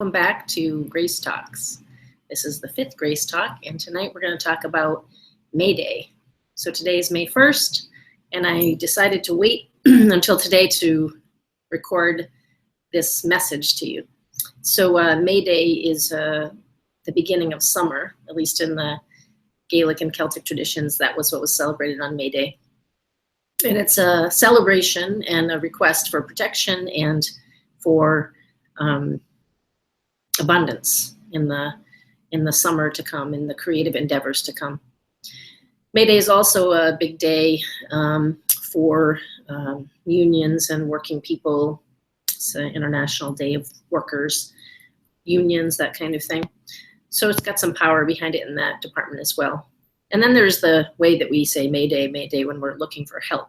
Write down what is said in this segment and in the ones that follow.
Welcome back to Grace Talks. This is the fifth Grace Talk, and tonight we're going to talk about May Day. So today is May 1st, and I decided to wait until today to record this message to you. So May Day is the beginning of summer, at least in the Gaelic and Celtic traditions. That was what was celebrated on May Day. And it's a celebration and a request for protection and for abundance in the summer to come, in the creative endeavors to come. May Day is also a big day for unions and working people. It's an International Day of Workers, unions, that kind of thing. So it's got some power behind it in that department as well. And then there's the way that we say May Day when we're looking for help.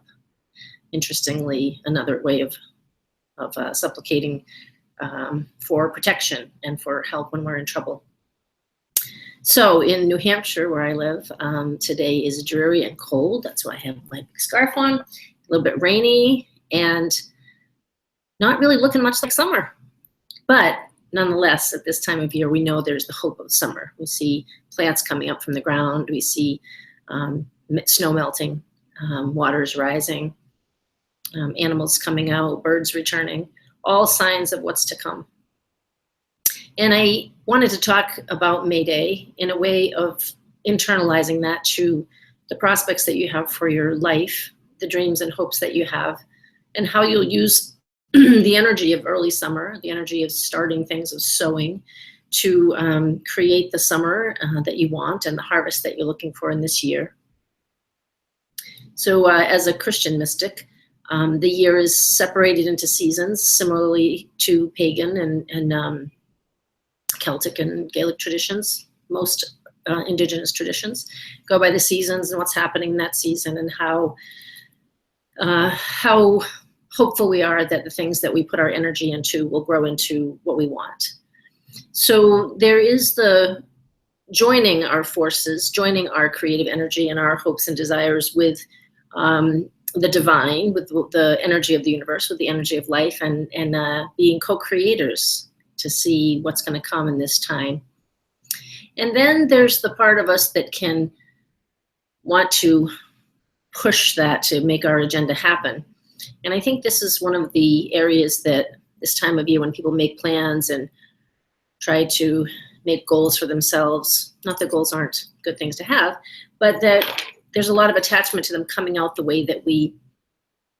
Interestingly, another way of supplicating for protection and for help when we're in trouble. So in New Hampshire, where I live, today is dreary and cold. That's why I have my big scarf on. A little bit rainy and not really looking much like summer. But nonetheless, at this time of year, we know there's the hope of summer. We see plants coming up from the ground. We see snow melting, waters rising, animals coming out, birds returning. All signs of what's to come. And I wanted to talk about May Day in a way of internalizing that to the prospects that you have for your life, the dreams and hopes that you have, and how you'll use the energy of early summer, the energy of starting things, of sowing, to create the summer that you want and the harvest that you're looking for in this year. So as a Christian mystic, the year is separated into seasons, similarly to pagan and Celtic and Gaelic traditions. Most indigenous traditions go by the seasons and what's happening in that season, and how hopeful we are that the things that we put our energy into will grow into what we want. So there is the joining our forces, joining our creative energy and our hopes and desires with the divine, with the energy of the universe, with the energy of life, and being co-creators to see what's going to come in this time. And then there's the part of us that can want to push that to make our agenda happen. And I think this is one of the areas that this time of year, when people make plans and try to make goals for themselves, not that goals aren't good things to have, but that there's a lot of attachment to them coming out the way that we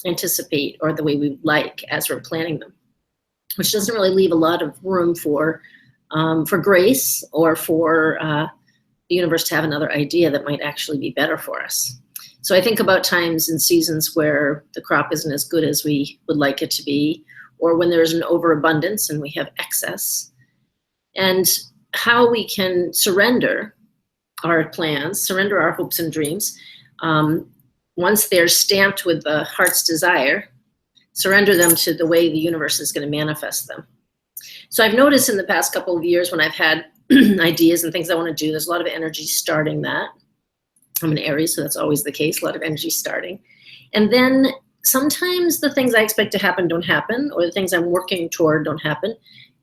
anticipate or the way we like as we're planning them, which doesn't really leave a lot of room for grace or for the universe to have another idea that might actually be better for us. So I think about times and seasons where the crop isn't as good as we would like it to be, or when there's an overabundance and we have excess, and how we can surrender our plans, surrender our hopes and dreams. Once they're stamped with the heart's desire, surrender them to the way the universe is going to manifest them. So I've noticed in the past couple of years when I've had ideas and things I want to do, there's a lot of energy starting that. I'm an Aries, so that's always the case, a lot of energy starting. And then sometimes the things I expect to happen don't happen, or the things I'm working toward don't happen.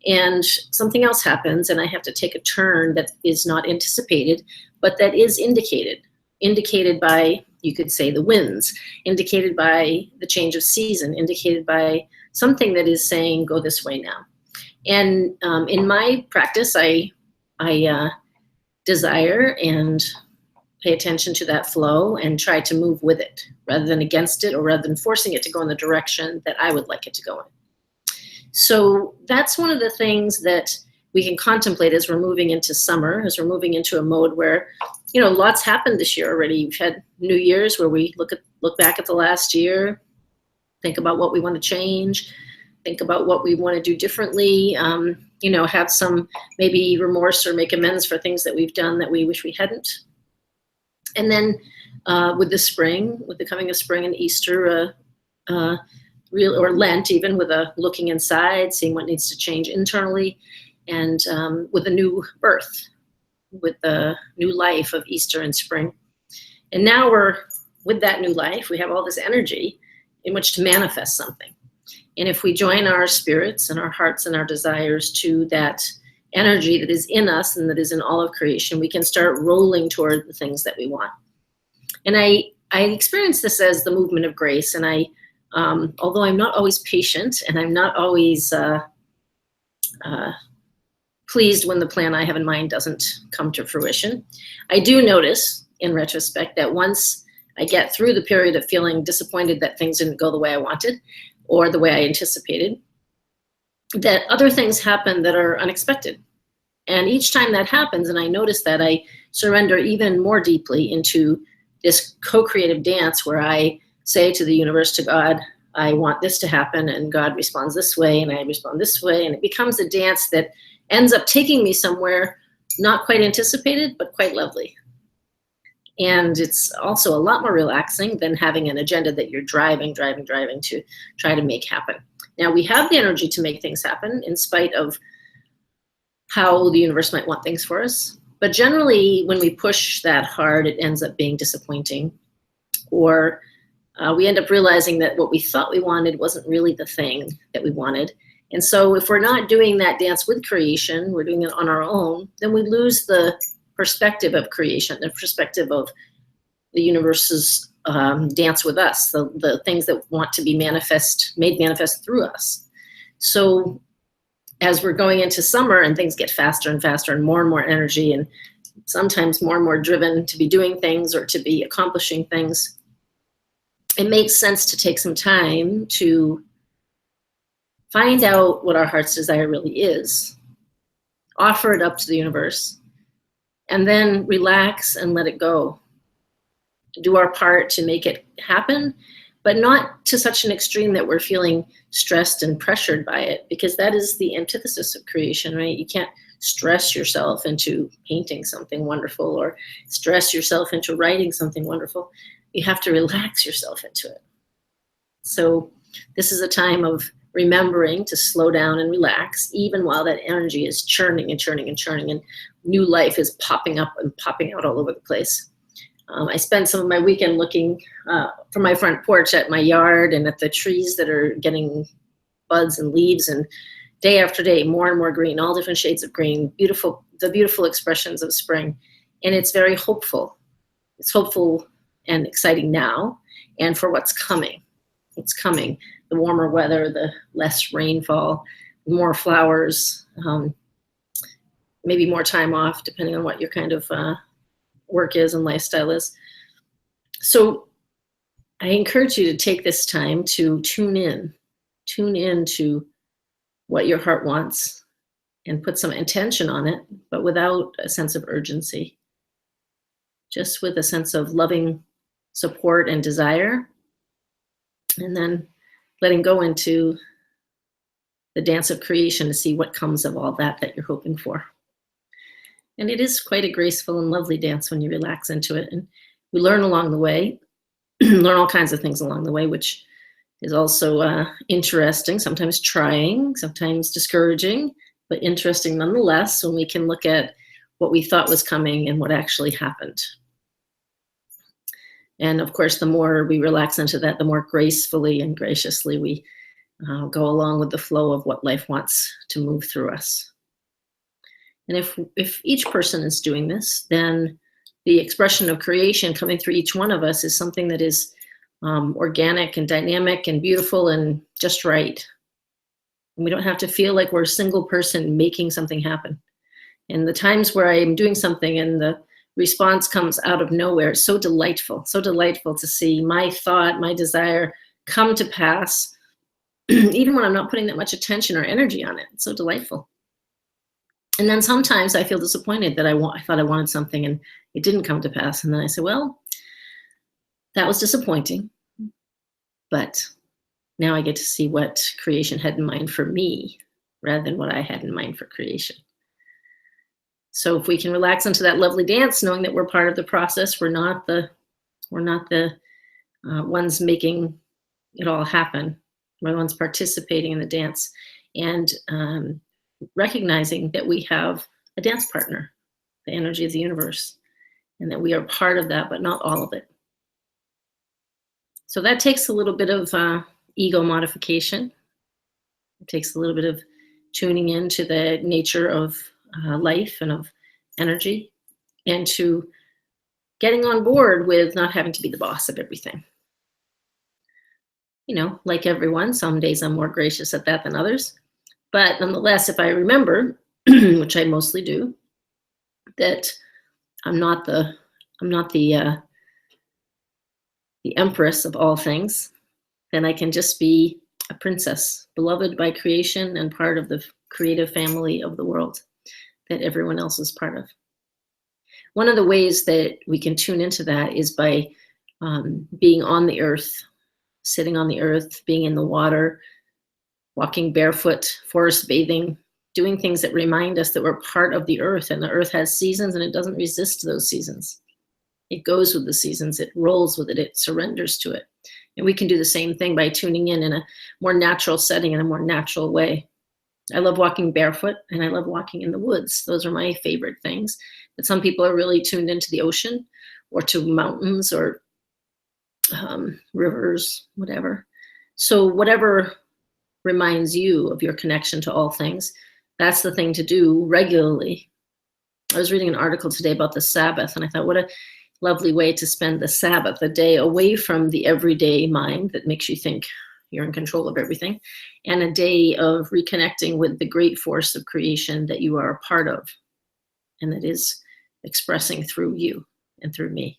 And something else happens, and I have to take a turn that is not anticipated, but that is indicated by, you could say, the winds, indicated by the change of season, indicated by something that is saying, go this way now. And in my practice, I desire and pay attention to that flow and try to move with it, rather than against it, or rather than forcing it to go in the direction that I would like it to go in. So that's one of the things that we can contemplate as we're moving into summer, as we're moving into a mode where, lots happened this year already. We've had New Year's where we look back at the last year, think about what we want to change, think about what we want to do differently, have some maybe remorse or make amends for things that we've done that we wish we hadn't. And then with the coming of spring and Easter, or Lent, even, with a looking inside, seeing what needs to change internally, and with a new birth, with the new life of Easter and spring. And now with that new life, we have all this energy in which to manifest something. And if we join our spirits and our hearts and our desires to that energy that is in us and that is in all of creation, we can start rolling toward the things that we want. And I experience this as the movement of grace. And although I'm not always patient and I'm not always pleased when the plan I have in mind doesn't come to fruition, I do notice in retrospect that once I get through the period of feeling disappointed that things didn't go the way I wanted or the way I anticipated, that other things happen that are unexpected. And each time that happens, and I notice that, I surrender even more deeply into this co-creative dance where I say to the universe, to God, I want this to happen, and God responds this way, and I respond this way, and it becomes a dance that ends up taking me somewhere not quite anticipated, but quite lovely. And it's also a lot more relaxing than having an agenda that you're driving to try to make happen. Now, we have the energy to make things happen in spite of how the universe might want things for us. But generally, when we push that hard, it ends up being disappointing. Or we end up realizing that what we thought we wanted wasn't really the thing that we wanted. And so if we're not doing that dance with creation, we're doing it on our own, then we lose the perspective of creation, the perspective of the universe's dance with us, the things that want to be made manifest through us. So as we're going into summer and things get faster and faster and more energy and sometimes more and more driven to be doing things or to be accomplishing things, it makes sense to take some time to find out what our heart's desire really is, offer it up to the universe, and then relax and let it go. Do our part to make it happen, but not to such an extreme that we're feeling stressed and pressured by it, because that is the antithesis of creation, right? You can't stress yourself into painting something wonderful or stress yourself into writing something wonderful. You have to relax yourself into it. So this is a time of remembering to slow down and relax, even while that energy is churning and churning and churning, and new life is popping up and popping out all over the place. I spent some of my weekend looking from my front porch at my yard and at the trees that are getting buds and leaves, and day after day, more and more green, all different shades of green, the beautiful expressions of spring. And it's very hopeful. It's hopeful and exciting now and for what's coming. It's coming. The warmer weather, the less rainfall, more flowers, maybe more time off, depending on what your kind of work is and lifestyle is. So I encourage you to take this time to tune in to what your heart wants and put some intention on it, but without a sense of urgency, just with a sense of loving support and desire, and then letting go into the dance of creation to see what comes of all that you're hoping for. And it is quite a graceful and lovely dance when you relax into it. And we learn along the way, learn all kinds of things along the way, which is also interesting, sometimes trying, sometimes discouraging, but interesting nonetheless when we can look at what we thought was coming and what actually happened. And of course, the more we relax into that, the more gracefully and graciously we go along with the flow of what life wants to move through us. And if each person is doing this, then the expression of creation coming through each one of us is something that is organic and dynamic and beautiful and just right. And we don't have to feel like we're a single person making something happen. And the times where I'm doing something and the response comes out of nowhere, it's so delightful to see my thought, my desire come to pass, even when I'm not putting that much attention or energy on it. It's so delightful. And then sometimes I feel disappointed that I thought I wanted something and it didn't come to pass. And then I say, well, that was disappointing, but now I get to see what creation had in mind for me rather than what I had in mind for creation. So if we can relax into that lovely dance, knowing that we're part of the process, we're not the ones making it all happen. We're the ones participating in the dance, and recognizing that we have a dance partner, the energy of the universe, and that we are part of that, but not all of it. So that takes a little bit of ego modification, It takes a little bit of tuning into the nature of life and of energy, and to getting on board with not having to be the boss of everything. Like everyone, some days I'm more gracious at that than others. But nonetheless, if I remember, which I mostly do, that I'm not the empress of all things, then I can just be a princess, beloved by creation and part of the creative family of the world that everyone else is part of. One of the ways that we can tune into that is by being on the earth, sitting on the earth, being in the water, walking barefoot, forest bathing, doing things that remind us that we're part of the earth, and the earth has seasons and it doesn't resist those seasons. It goes with the seasons, it rolls with it, it surrenders to it. And we can do the same thing by tuning in a more natural setting, in a more natural way. I love walking barefoot and I love walking in the woods. Those are my favorite things. But some people are really tuned into the ocean or to mountains or rivers, whatever. So whatever reminds you of your connection to all things, that's the thing to do regularly. I was reading an article today about the Sabbath, and I thought, what a lovely way to spend the Sabbath, a day away from the everyday mind that makes you think you're in control of everything, and a day of reconnecting with the great force of creation that you are a part of, and that is expressing through you and through me.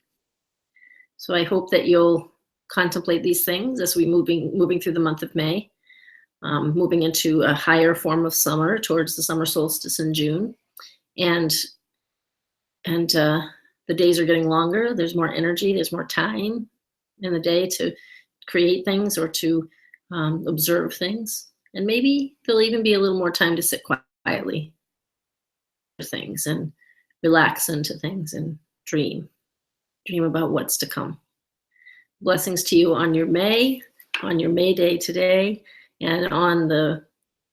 So I hope that you'll contemplate these things as we moving through the month of May, moving into a higher form of summer towards the summer solstice in June, and the days are getting longer. There's more energy. There's more time in the day to create things or to observe things. And maybe there'll even be a little more time to sit quietly for things and relax into things and dream about what's to come. Blessings to you on your May Day today, and on the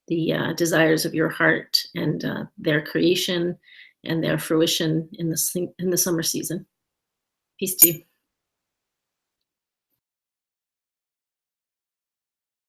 desires of your heart and their creation and their fruition in the summer season. Peace to you.